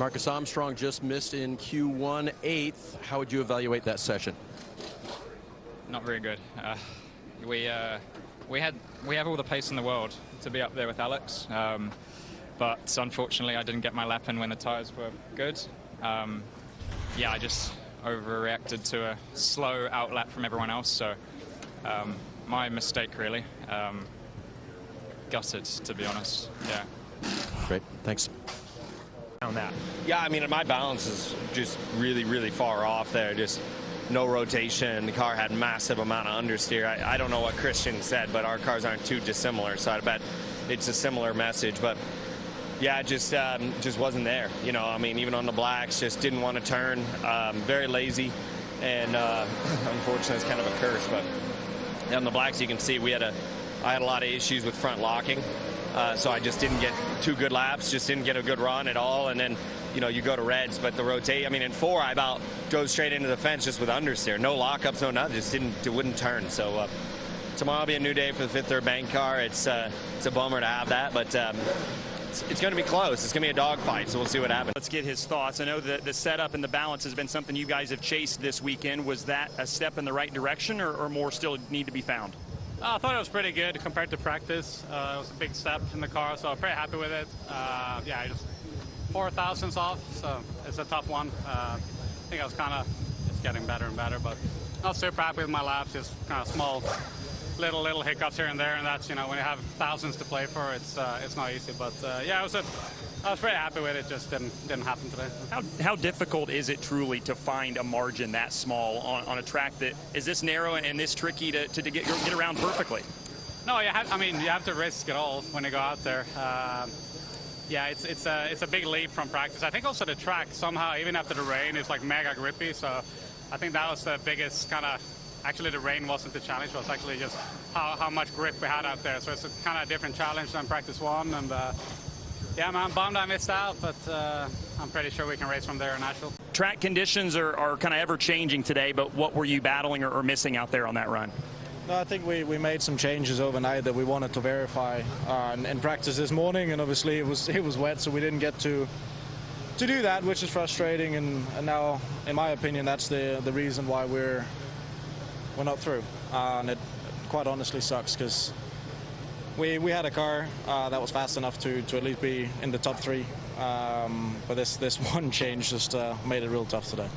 Marcus Armstrong just missed in Q1 8th. How would you evaluate that session? Not very good. We have all the pace in the world to be up there with Alex, but unfortunately I didn't get my lap in when the tires were good. Yeah, I just overreacted to a slow outlap from everyone else, so my mistake really. Gutted, to be honest. Yeah. Great, thanks. On that. Yeah, I mean, my balance is just really far off there. Just no rotation. The car had massive amount of understeer. I don't know what Christian said, but our cars aren't too dissimilar, so I bet it's a similar message. But yeah, it just wasn't there. You know, I mean, even on the blacks, just didn't want to turn. Very lazy, and unfortunately, it's kind of a curse. But on the blacks, you can see I had a lot of issues with front locking, so I just didn't get 2 good laps. Just didn't get a good run at all, and then you go to reds, but the rotate. I mean, in 4, I about drove straight into the fence just with understeer. No lockups, no nothing. Just wouldn't turn. So tomorrow will be a new day for the Fifth Third Bank car. It's a bummer to have that, but it's going to be close. It's going to be a dogfight, so we'll see what happens. Let's get his thoughts. I know that the setup and the balance has been something you guys have chased this weekend. Was that a step in the right direction, or more still need to be found? I thought it was pretty good compared to practice. It was a big step in the car, so I'm pretty happy with it. Yeah, just 4 thousandths off, so it's a tough one. I think I was kind of just getting better and better, but not super happy with my laps. Just kind of small, little hiccups here and there, and that's when you have thousands to play for, it's not easy. But yeah, I was pretty happy with it. Just didn't happen today. How difficult is it truly to find a margin that small on a track that is this narrow and this tricky to get around perfectly? No, you have to risk it all when you go out there. Yeah, it's a big leap from practice. I think also the track somehow, even after the rain, is like mega grippy. So I think that was the biggest kind of. Actually, the rain wasn't the challenge. It was actually just how much grip we had out there. So it's a kind of different challenge than practice 1. And yeah, man, I'm bummed I missed out, but I'm pretty sure we can race from there in Nashville. Track conditions are kind of ever-changing today, but what were you battling or missing out there on that run? No, I think we made some changes overnight that we wanted to verify in practice this morning, and obviously it was wet, so we didn't get to do that, which is frustrating. And now, in my opinion, that's the reason why we're not through. And it quite honestly sucks because we had a car that was fast enough to at least be in the top 3, but this one change just made it real tough today.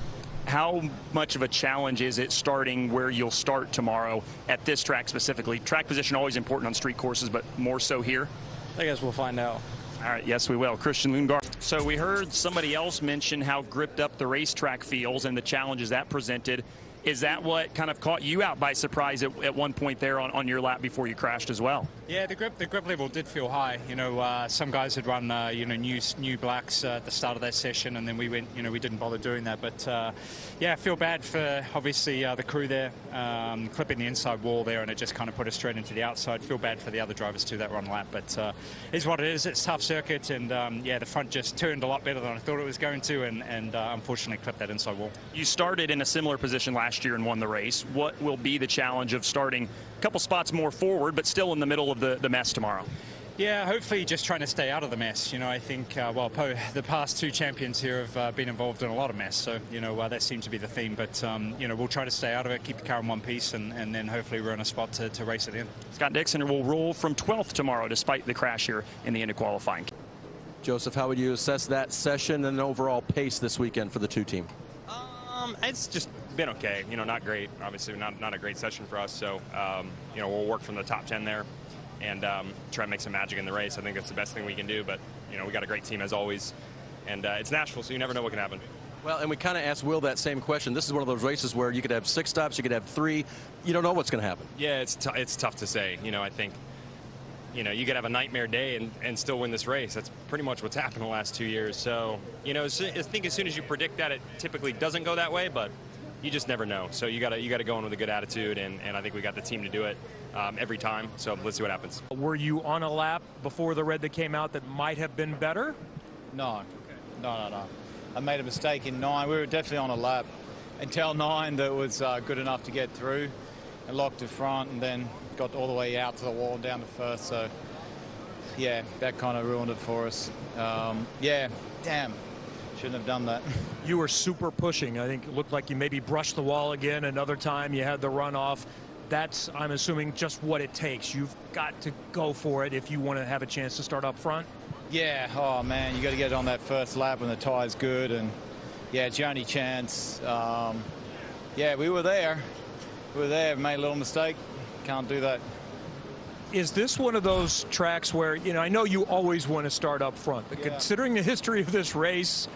How much of a challenge is it starting where you'll start tomorrow at this track specifically? Track position always important on street courses, but more so here? I guess we'll find out. All right, yes, we will. Christian Lundgaard. So we heard somebody else mention how gripped up the racetrack feels and the challenges that presented. Is that what kind of caught you out by surprise at one point there on your lap before you crashed as well? Yeah, the grip level did feel high. Some guys had run new blacks at the start of their session, and then we went. We didn't bother doing that. But yeah, I feel bad for obviously the crew there, clipping the inside wall there, and it just kind of put us straight into the outside. Feel bad for the other drivers too that were on lap, but it's what it is. It's a tough circuit, and yeah, the front just turned a lot better than I thought it was going to, and unfortunately clipped that inside wall. You started in a similar position last year and won the race. What will be the challenge of starting a couple spots more forward, but still in the middle of the mess tomorrow? Yeah, hopefully just trying to stay out of the mess. I think, the past 2 champions here have been involved in a lot of mess. So, that seems to be the theme. But, we'll try to stay out of it, keep the car in one piece, and then hopefully we're in a spot to race it in. Scott Dixon will roll from 12th tomorrow, despite the crash here in the end of qualifying. Joseph, how would you assess that session and overall pace this weekend for the 2 team? It's just been okay. Not great. Obviously, not a great session for us. So, we'll work from the top 10 there and try to make some magic in the race. I think that's the best thing we can do. But, we got a great team as always. And it's Nashville, so you never know what can happen. Well, and we kind of asked Will that same question. This is one of those races where you could have 6 stops, you could have 3. You don't know what's going to happen. Yeah, it's tough to say. I think, you could have a nightmare day and still win this race. That's pretty much what's happened the last 2 years. So, I think as soon as you predict that, it typically doesn't go that way, but you just never know. So you got to go in with a good attitude, and I think we got the team to do it every time. So let's see what happens. Were you on a lap before the red that came out that might have been better? No. No. I made a mistake in 9. We were definitely on a lap until 9 that was good enough to get through, and locked to front, and then got all the way out to the wall and down to first. So yeah, that kind of ruined it for us. Yeah, damn. Shouldn't have done that. You were super pushing. I think it looked like you maybe brushed the wall again. Another time you had the runoff. That's, I'm assuming, just what it takes. You've got to go for it if you want to have a chance to start up front. Yeah, oh man, you got to get it on that first lap when the tire's good, and yeah, it's your only chance. Yeah, we were there. Made a little mistake. Can't do that. Is this one of those tracks where, you know, I know you always want to start up front, but considering the history of this race,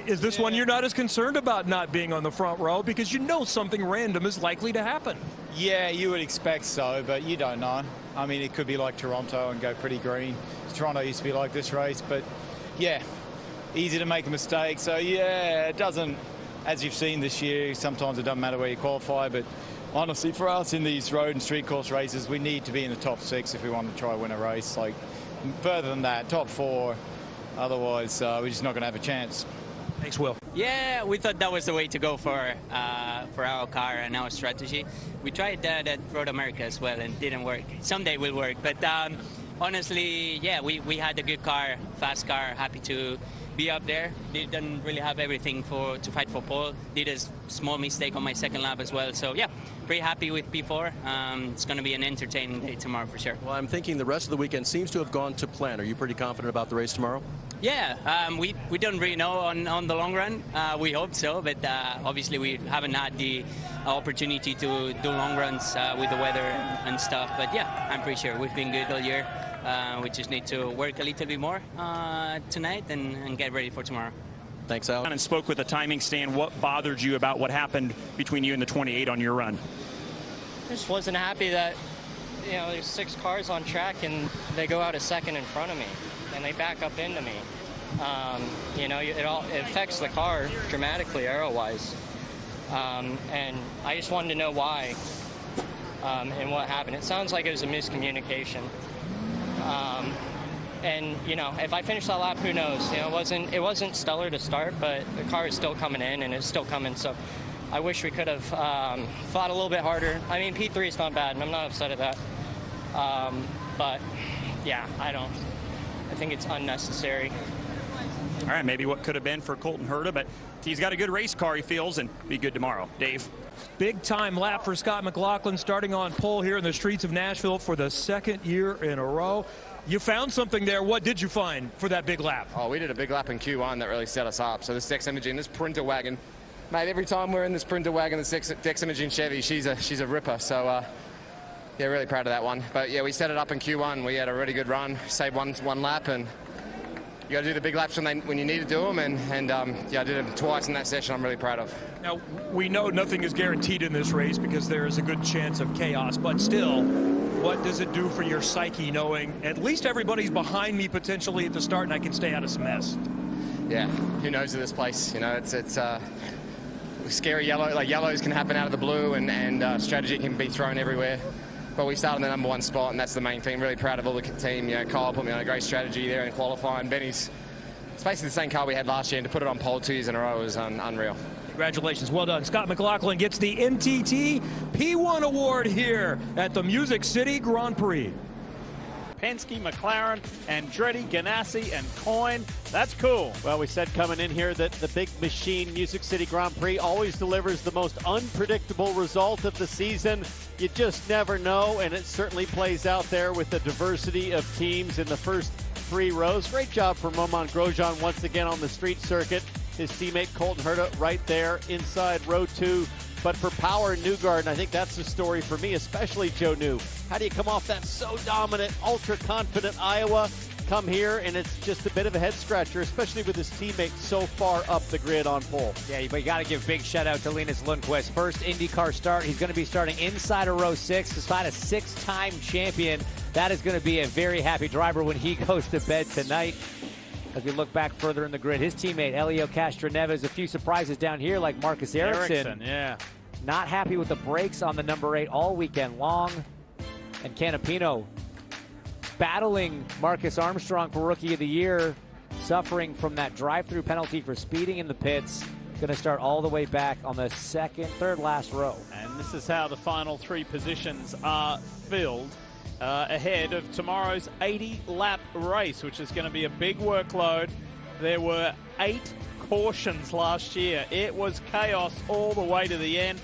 is this one you're not as concerned about not being on the front row because you know something random is likely to happen? Yeah, you would expect so, but you don't know. I mean, it could be like Toronto and go pretty green. Toronto used to be like this race, but yeah, easy to make a mistake. So yeah, it doesn't, as you've seen this year, sometimes it doesn't matter where you qualify, but honestly, for us in these road and street course races, we need to be in the top 6 if we want to try to win a race. Like, further than that, top 4, otherwise we're just not going to have a chance. Thanks, Will. Yeah, we thought that was the way to go for our car and our strategy. We tried that at Road America as well and didn't work. Someday will work, but honestly, yeah, we had a good car, fast car, happy to be up there. Didn't really have everything to fight for pole. Did a small mistake on my second lap as well. So yeah, pretty happy with P4. It's going to be an entertaining day tomorrow for sure. Well, I'm thinking the rest of the weekend seems to have gone to plan. Are you pretty confident about the race tomorrow? Yeah, we don't really know on the long run. We hope so, but obviously we haven't had the opportunity to do long runs with the weather and stuff. But yeah, I'm pretty sure we've been good all year. We just need to work a little bit more tonight and get ready for tomorrow. Thanks, Al. And spoke with the timing stand. What bothered you about what happened between you and the 28 on your run? I just wasn't happy that, you know, there's 6 cars on track and they go out a second in front of me and they back up into me. You know, it affects the car dramatically aero-wise. And I just wanted to know why and what happened. It sounds like it was a miscommunication. And you know, if I finish that lap, who knows? You know, it wasn't stellar to start, but the car is still coming in and it's still coming. So I wish we could have fought a little bit harder. I mean, P3 is not bad, and I'm not upset at that. But yeah, I think it's unnecessary. All right, maybe what could have been for Colton Herta, but he's got a good race car, he feels, and be good tomorrow. Dave. Big time lap for Scott McLaughlin, starting on pole here in the streets of Nashville for the 2nd year in a row. You found something there. What did you find for that big lap? Oh, we did a big lap in Q1 that really set us up. So this Dex Imaging, this Printer wagon, mate, every time we're in this Printer wagon, this Dex Imaging Chevy, she's a ripper. So yeah, really proud of that one. But yeah, we set it up in Q1. We had a really good run, saved one lap, and you got to do the big laps when you need to do them, and yeah, I did them twice in that session. I'm really proud of. Now, we know nothing is guaranteed in this race because there is a good chance of chaos, but still, what does it do for your psyche knowing at least everybody's behind me potentially at the start and I can stay out of some mess? Yeah, who knows of this place? You know, it's scary. Yellows can happen out of the blue, and strategy can be thrown everywhere. But we started in the #1 spot, and that's the main thing. Really proud of all the team. You know, Kyle put me on a great strategy there in qualifying. Benny's, it's basically the same car we had last year, and to put it on pole 2 years in a row was unreal. Congratulations. Well done. Scott McLaughlin gets the NTT P1 award here at the Music City Grand Prix. Penske, McLaren, Andretti, Ganassi, and Coyne. That's cool. Well, we said coming in here that the big machine Music City Grand Prix always delivers the most unpredictable result of the season. You just never know, and it certainly plays out there with the diversity of teams in the first 3 rows. Great job for Romain Grosjean once again on the street circuit. His teammate Colton Herta right there inside row 2. But for Power and Newgarden, I think that's the story for me, especially Joe New. How do you come off that so dominant, ultra-confident Iowa, come here, and it's just a bit of a head-scratcher, especially with his teammate so far up the grid on pole. Yeah, but you got to give big shout-out to Linus Lundqvist. First IndyCar start. He's going to be starting inside of row 6, despite a 6-time champion. That is going to be a very happy driver when he goes to bed tonight. As we look back further in the grid, his teammate Elio Castroneves, a few surprises down here like Marcus Ericsson. Yeah. Not happy with the brakes on the number 8 all weekend long. And Canapino battling Marcus Armstrong for Rookie of the Year, suffering from that drive-through penalty for speeding in the pits. Going to start all the way back on the third last row. And this is how the final 3 positions are filled. Ahead of tomorrow's 80-lap race, which is going to be a big workload. There were 8 cautions last year. It was chaos all the way to the end.